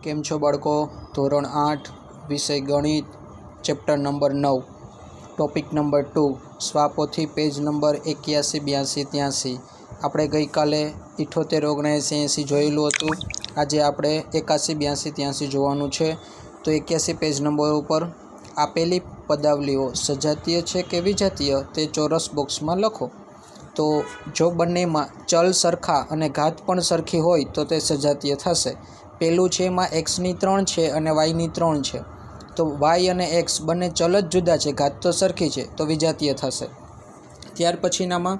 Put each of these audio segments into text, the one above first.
કેમ છો બાળકો? ધોરણ 8 વિષય ગણિત ચેપ્ટર નંબર 9 ટોપિક નંબર 2 સ્વાપોથી પેજ નંબર 81 82 83 આપણે ગઈકાલે 78 79 80 જોયેલું હતું. આજે આપણે 81 82 83 જોવાનું છે. તો 81 પેજ નંબર ઉપર આપેલી પદાવલીઓ સજાતીય છે કે વિજાતીય તે ચોરસ બોક્સમાં લખો. તો જો બંનેમાં ચલ સરખા અને ઘાત પણ સરખી હોય તો તે સજાતીય થશે. પહેલું છે એમાં એક્સની 3 છે અને વાયની 3 છે. તો વાય અને એક્સ બંને ચલ જ જુદા છે, ઘાત તો સરખી છે, તો વિજાતીય થશે. ત્યાર પછીનામાં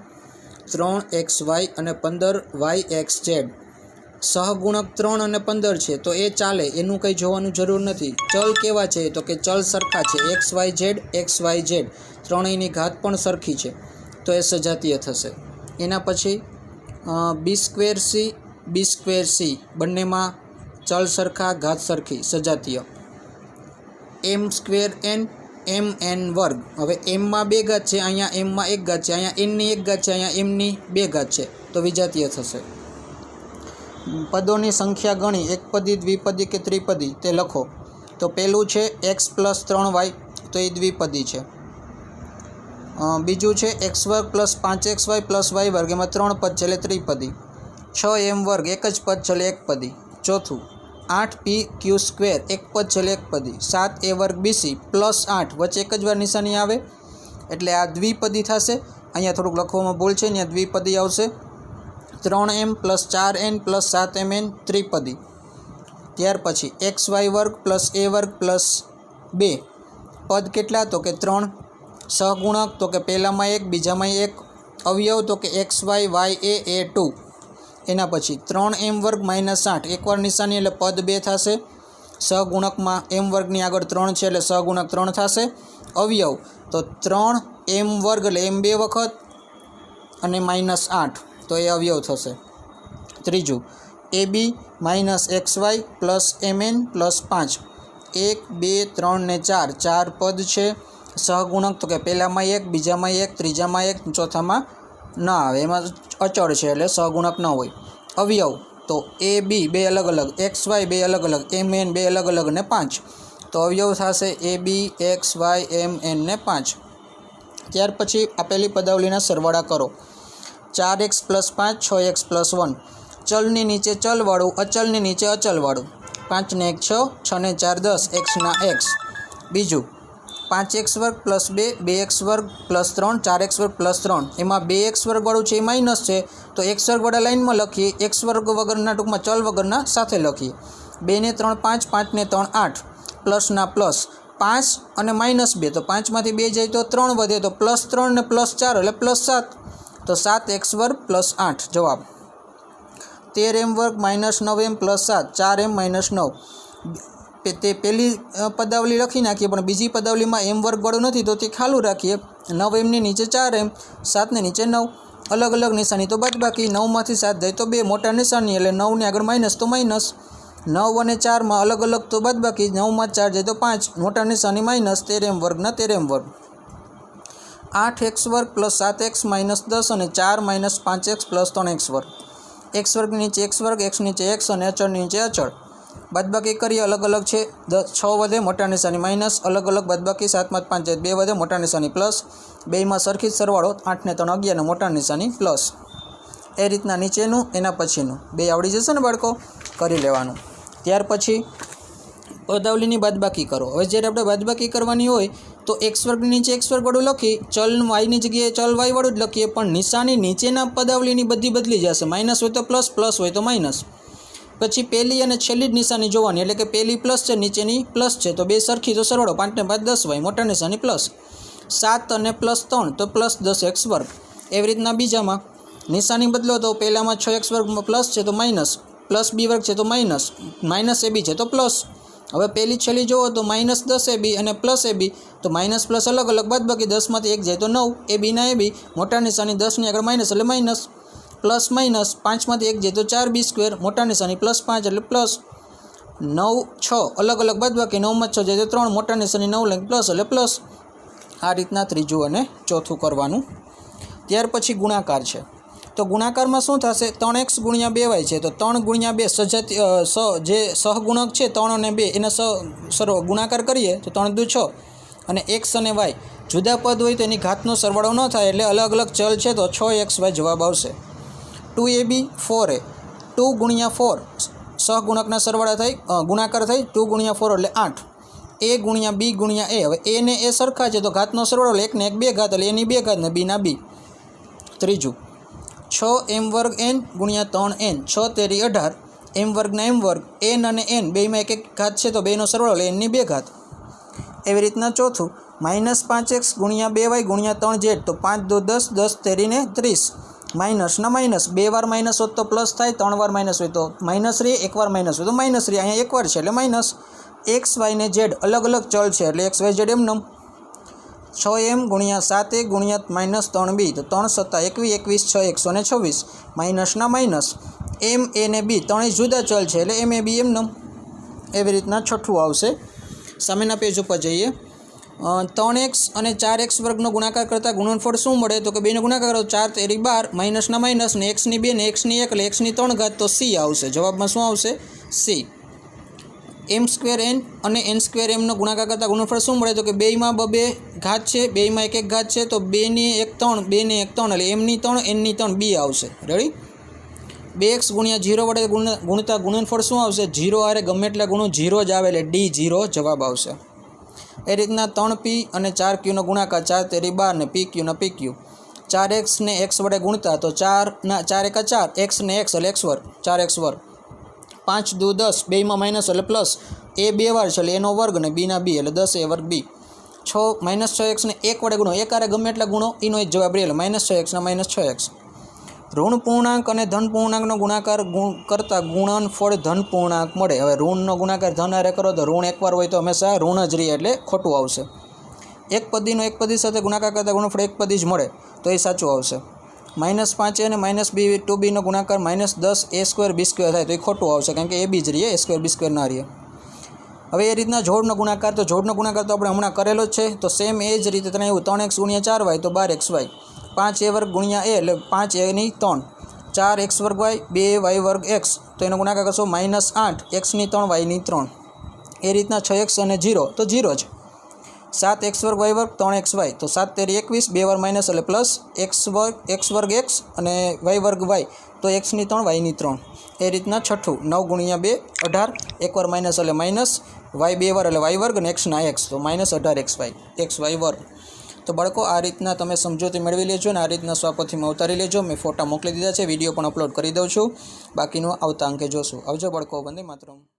3xy અને 15yxz સહગુણક 3 અને 15 છે, તો એ ચાલે, એનું કંઈ જોવાનું જરૂર નથી. ચલ કેવા છે? તો કે ચલ સરખા છે, xyz ત્રણેયની ઘાત પણ સરખી છે, તો એ સજાતીય થશે. એના પછી b²c બંનેમાં ચલ સરખા, ઘાત સરખી, સજાતીય. m²n mn², હવે એમમાં 2 ઘાત છે, અહીંયા એમમાં 1 ઘાત છે, અહીંયા એનની 1 ઘાત છે, અહીંયા એમની 2 ઘાત છે, તો વિજાતીય થશે. પદોની સંખ્યા ગણી એકપદી, દ્વિપદી કે ત્રિપદી તે લખો. તો પહેલું છે x + 3y, તો એ દ્વિપદી છે. બીજું છે x² + 5xy + y², એમાં 3 પદ છે એટલે ત્રિપદી. 6m² એક જ પદ છે એટલે એકપદી. ચોથું 8pq² એક પદ છે એટલે એકપદી. 7a² bc + 8 વચ્ચે એક જ વાર નિશાની આવે એટલે આ દ્વિપદી થશે. અહીંયા થોડુંક લખવામાં ભૂલ છે, અહીંયા દ્વિપદી આવશે. 3m + 4n + 7mn ત્રિપદી. ત્યાર પછી xy² + a² + 2 પદ કેટલા? તો કે 3. સહગુણક તો કે પહેલામાં 1 બીજામાં 1. અવયવ તો કે xy ya a2. એના પછી 3m² - 8 એકવાર નિશાની એટલે પદ 2 થશે. સહગુણકમાં m² આગળ 3 છે એટલે સહગુણક 3 થશે. અવયવ તો 3m² એટલે m 2 વખત અને -8, તો એ અવયવ થશે. ત્રીજું ab - xy + mn + 5 1 2 3 ને 4 પદ છે. સહગુણક તો કે પહેલામાં 1 બીજામાં 1 ત્રીજામાં 1 ચોથામાં ના આવે, એમાં અચળ છે એટલે સહગુણક ન હોય. અવયવ તો ab 2 અલગ અલગ, xy 2 અલગ અલગ, mn 2 અલગ અલગ ને 5, તો અવયવ થશે ab xy mn ને 5. ત્યાર પછી આપેલી પદાવલીના સરવાળા કરો. 4x + 5 6x + 1 ચલની નીચે ચલવાળું, અચલની નીચે અચલવાળું. 5 ને 1 6, 6 ને 4 10, x ના x. બીજું 5x² + 2 2x² + 3 4x² + 3, એમાં 2x² વાળું છે એ માઇનસ છે, તો x² વાળા લાઇનમાં લખીએ, x² વગરના ટૂંકમાં ચલ વગરના સાથે લખીએ. 2 ને 3 5, 5 ને 3 8, પ્લસના પ્લસ 5 અને -2, તો 5માંથી 2 જાય તો 3 વધે, તો +3 ને +4 એટલે +7, તો 7x² + 8 જવાબ. 13m² - 9m + 7 4m - 9. તે પહેલી પદાવલી લખી નાખીએ, પણ બીજી પદાવલીમાં m² વાળું નથી તો તે ખાલું રાખીએ. 9m ની નીચે 4m, 7 ને નીચે 9, અલગ અલગ નિશાની તો બાદબાકી. 9માંથી 7 જાય તો 2 મોટા નિશાની એટલે 9 ની આગળ માઇનસ તો માઇનસ. 9 અને 4માં અલગ અલગ તો બાદબાકી. 9માં 4 જાય તો 5 મોટા નિશાની માઇનસ. 13m² ના 13m². 8x² + 7x - 10 અને 4 - 5x + 3x². x² ની નીચે x², x નીચે x અને અચળની નીચે અચળ. બાદબાકી કરીએ, અલગ અલગ છે. 6 વધે મોટા નિશાની માઇનસ, અલગ અલગ બાદબાકી. 7માં 5 જાય 2 વધે મોટા નિશાની પ્લસ. 2માં સરખી જ સરવાળો, 8 ને 3 11 ને મોટા નિશાની પ્લસ. એ રીતના નીચેનું એના પછીનું 2 આવડી જશે ને બાળકો, કરી લેવાનું. ત્યાર પછી પદાવલીની બાદબાકી કરો. હવે જ્યારે આપણે બાદબાકી કરવાની હોય તો x² ની નીચે x² વાળું લખી, ચલ વાયની જગ્યાએ ચલ વાય વાળું જ લખીએ, પણ નિશાની નીચેના પદાવલીની બધી બદલી જશે. માઇનસ હોય તો પ્લસ, પ્લસ હોય તો માઇનસ. પછી પહેલી અને છેલ્લી જ નિશાની જોવાની, એટલે કે પહેલી પ્લસ છે, નીચેની પ્લસ છે, તો 2 સરખી તો સરવાળો. 5 ને 5 10y, મોટા નિશાની પ્લસ. 7 અને +3 તો +10x². એવી રીતના બીજામાં નિશાની બદલો, તો પહેલામાં 6x² પ્લસ છે તો માઇનસ, પ્લસ b² છે તો માઇનસ, માઇનસ ab છે તો પ્લસ. હવે પહેલી છેલ્લી જુઓ તો -10ab અને +ab, તો માઇનસ પ્લસ અલગ અલગ બાદબાકી. 10માંથી 1 જાય તો 9, ab ના ab, મોટા નિશાની 10 ની આગળ માઇનસ એટલે માઇનસ. પ્લસ માઇનસ 5માંથી 1 જાય તો 4b², મોટા નિશાની +5 એટલે પ્લસ. 9 6 અલગ અલગ બાદબાકી. 9માં 6 જાય તો 3, મોટા નિશાની 9 લઈને પ્લસ એટલે પ્લસ. આ રીતના ત્રીજું અને ચોથું કરવાનું. ત્યાર પછી ગુણાકાર છે. તો ગુણાકારમાં શું થશે 3x ગુણ્યા 2y છે તો 3 ગુણ્યા 2 જે સહગુણક છે 3 અને 2 એને ગુણાકાર કરીએ તો 3 દુ 6 અને x અને y જુદા પદ હોય તો એની ઘાતનો સરવાળો ન થાય એટલે અલગ અલગ ચલ છે તો 6xy જવાબ આવશે. 2ab 4a 2 ગુણ્યા 4 સહગુણકના સરવાળા થઈ ગુણાકાર થઈ 2 ગુણ્યા 4 એટલે 8 a ગુણ્યા b ગુણ્યા a હવે a ને a સરખા છે તો ઘાતનો સરવાળો એટલે 1 ને 1 2 ઘાત એટલે a ની 2 ઘાત ને b ના b. ત્રીજું 6m વર્ગ n ગુણ્યા 3n 6 તેરી 18 m વર્ગના m વર્ગ n અને n બેમાં એક એક ઘાત છે તો બેનો સરવાળો એટલે n ની 2 ઘાત. એવી રીતના ચોથું -5x ગુણ્યા 2y ગુણ્યા 3z તો 5 દો 10 10 તેરીને 30 માઇનસના માઇનસ 2 વાર માઇનસ હોત તો પ્લસ થાય 3 વાર માઇનસ હોય તો માઇનસ રહે 1 વાર માઇનસ હોય તો માઇનસ રહે અહીંયા 1 વાર છે એટલે માઇનસ. x y ને z અલગ અલગ ચલ છે એટલે x y z એમનેમ 6m ગુણ્યા 7a ગુણ્યા -3b તો 3 સત્તા 21 21 6 126 માઇનસના માઇનસ m a ને b ત્રણેય જુદા ચલ છે એટલે m a b એમનેમ. એવી રીતના છઠ્ઠું આવશે. સામેના પેજ ઉપર જઈએ. 3x અને 4x વર્ગનો ગુણાકાર કરતાં ગુણનફળ શું મળે તો કે બેનો ગુણાકાર કરો 4 તેરી 12 માઇનસના માઇનસ ને x ની 2 ને x ની 1 એટલે x ની 3 ઘાત તો c આવશે. જવાબમાં શું આવશે c. m² n અને n² m નો ગુણાકાર કરતાં ગુણનફળ શું મળે તો કે બેયમાં 2 ઘાત છે બેયમાં 1 1 ઘાત છે તો 2 ની 1 3 2 ની 1 3 એટલે m ની 3 n ની 3 b આવશે. રેડી. 2x ગુણ્યા 0 વડે ગુણતા ગુણનફળ શું આવશે 0 આરે ગમે એટલા ગુણો 0 જ આવે એટલે d0 જવાબ આવશે. એ રીતના 3p અને 4q નો ગુણાકાર 4 તેરી 12 ને pq ના pq 4x ને x વડે ગુણતા તો 4 ના 4 એકા 4 x ને x એટલે x વર્ગ 4x વર્ગ 5 દુ 10 બેયમાં માઇનસ એટલે પ્લસ a 2 વાર છે એટલે એનો વર્ગ ને b ના b એટલે 10a વર્ગ b 6 -6x ને 1 વડે ગુણો એક આરે ગમે એટલા ગુણો એનો એક જવાબ રહે એટલે -6x ના -6x. ઋણ પૂર્ણાંક અને ધન પૂર્ણાંકનો ગુણાકાર કરતાં ગુણનફળ ધન પૂર્ણાંક મળે. હવે ઋણનો ગુણાકાર ધન હારે કરો તો ઋણ એકવાર હોય તો હંમેશા ઋણ જ રહે એટલે ખોટું આવશે. એક પદીનો એક પદી સાથે ગુણાકાર કરતાં ગુણનફળ એક પદી જ મળે તો એ સાચું આવશે. -5a અને -b2b નો ગુણાકાર -10a² b² થાય તો એ ખોટું આવશે કારણ કે a b જ રહીએ a² b² ના રહીએ. હવે એ રીતના જોડનો ગુણાકાર તો આપણે હમણાં કરેલો જ છે તો સેમ એ જ રીતે તમે એવું 3x ગુણ્યા 4y તો 12xy 5a વર્ગ ગુણ્યા a એટલે 5a ની 3 4x વર્ગ y 2y વર્ગ x તો એનો ગુણાકાર કરશો -8 x ની 3 y ની 3 એ રીતના 6x અને 0 તો 0 જ 7x વર્ગ y વર્ગ 3xy તો 7 તેરી 21 2 વાર માઇનસ એટલે પ્લસ x વર્ગ x અને y વર્ગ y તો x ની 3 y ની 3 એ રીતના છઠ્ઠું 9 ગુણ્યા 2 18 એક વાર માઇનસ એટલે માઇનસ y 2 વાર એટલે y વર્ગ અને x ના x તો -18xy xy વર્ગ. તો બાળકો આ રીતના તમે સમજૂતી મેળવી લેજો અને આ રીતના સ્વપથીમાં ઉતારી લેજો. મેં ફોટા મોકલી દીધા છે વિડીયો પણ અપલોડ કરી દઉં છું બાકીનું આવતા અંકે જોશું. આવજો બાળકો. વંદે માતરમ.